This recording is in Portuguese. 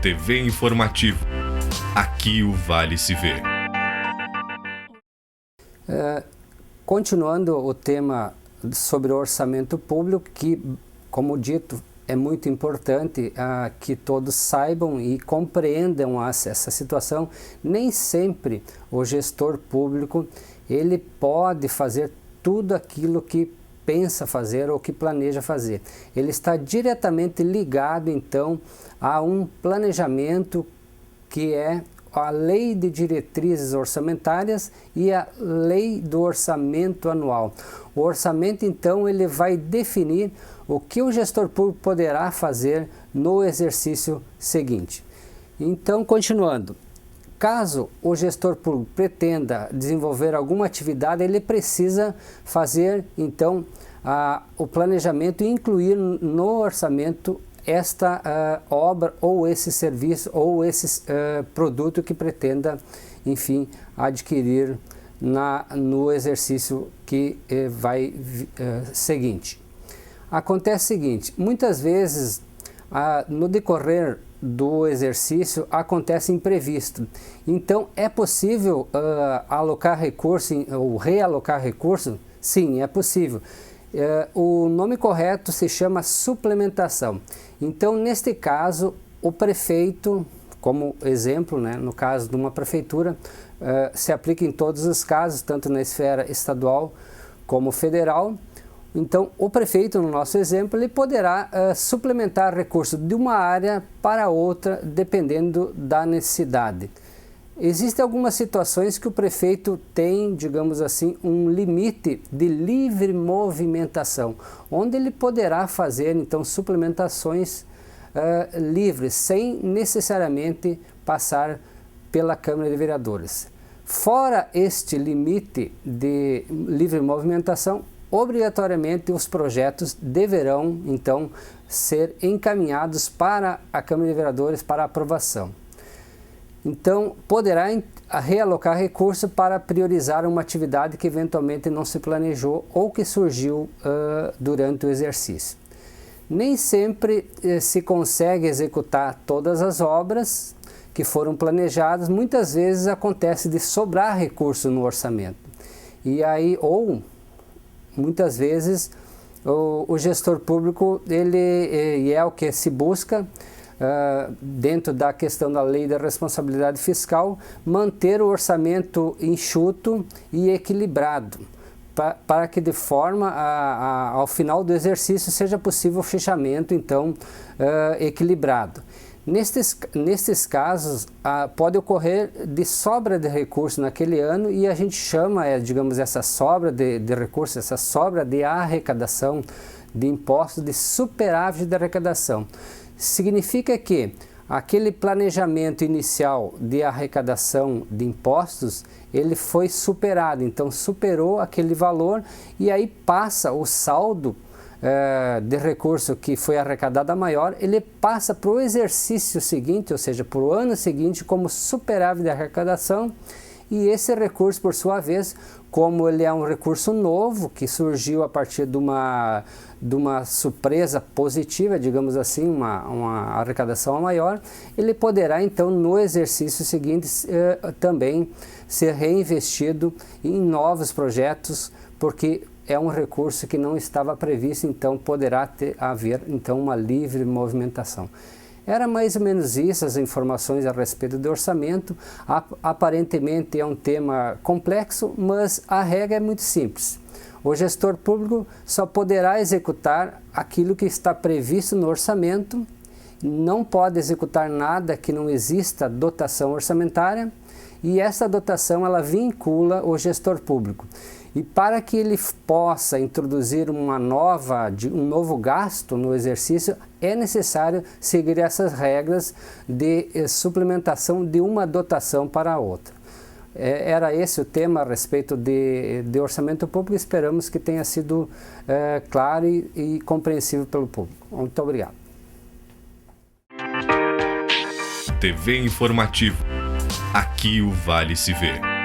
TV Informativo. Aqui o Vale se vê. Continuando o tema sobre o orçamento público, que, como dito, é muito importante que todos saibam e compreendam essa situação. Nem sempre o gestor público ele pode fazer tudo aquilo que pensa fazer ou que planeja fazer. Ele está diretamente ligado, então, a um planejamento que é a Lei de Diretrizes Orçamentárias e a Lei do Orçamento Anual. O orçamento, então, ele vai definir o que o gestor público poderá fazer no exercício seguinte. Então, continuando, caso o gestor público pretenda desenvolver alguma atividade, ele precisa fazer, então, o planejamento e incluir no orçamento esta obra ou esse serviço ou esse produto que pretenda, enfim, adquirir no exercício que vai seguinte. Acontece o seguinte, muitas vezes no decorrer do exercício acontece imprevisto, então é possível alocar recurso ou realocar recurso? Sim, é possível. O nome correto se chama suplementação. Então, neste caso, o prefeito, como exemplo, né, no caso de uma prefeitura, se aplica em todos os casos, tanto na esfera estadual como federal. Então, o prefeito, no nosso exemplo, ele poderá suplementar recursos de uma área para outra, dependendo da necessidade. Existem algumas situações que o prefeito tem, digamos assim, um limite de livre movimentação, onde ele poderá fazer, então, suplementações livres, sem necessariamente passar pela Câmara de Vereadores. Fora este limite de livre movimentação, obrigatoriamente os projetos deverão, então, ser encaminhados para a Câmara de Vereadores para aprovação. Então, poderá realocar recurso para priorizar uma atividade que eventualmente não se planejou ou que surgiu durante o exercício. Nem sempre se consegue executar todas as obras que foram planejadas, muitas vezes acontece de sobrar recurso no orçamento. E aí, ou muitas vezes, o gestor público, e é o que se busca, dentro da questão da lei da responsabilidade fiscal, manter o orçamento enxuto e equilibrado, para que de forma ao final do exercício seja possível o fechamento, então, equilibrado. Nestes casos, pode ocorrer de sobra de recursos naquele ano e a gente chama, digamos, essa sobra de recursos, essa sobra de arrecadação de impostos de superávit de arrecadação. Significa que aquele planejamento inicial de arrecadação de impostos, ele foi superado, então superou aquele valor e aí passa o saldo de recurso que foi arrecadado a maior, ele passa para o exercício seguinte, ou seja, para o ano seguinte, como superávit de arrecadação, e esse recurso, por sua vez, como ele é um recurso novo, que surgiu a partir de uma surpresa positiva, digamos assim, uma arrecadação maior, ele poderá, então, no exercício seguinte, também ser reinvestido em novos projetos, porque é um recurso que não estava previsto, então poderá haver então, uma livre movimentação. Era mais ou menos isso, as informações a respeito do orçamento. Aparentemente é um tema complexo, mas a regra é muito simples. O gestor público só poderá executar aquilo que está previsto no orçamento, não pode executar nada que não exista dotação orçamentária, e essa dotação ela vincula o gestor público. E para que ele possa introduzir um novo gasto no exercício, é necessário seguir essas regras de suplementação de uma dotação para a outra. Era esse o tema a respeito de orçamento público. Esperamos que tenha sido claro e compreensível pelo público. Muito obrigado. TV Informativo. Aqui o Vale se vê.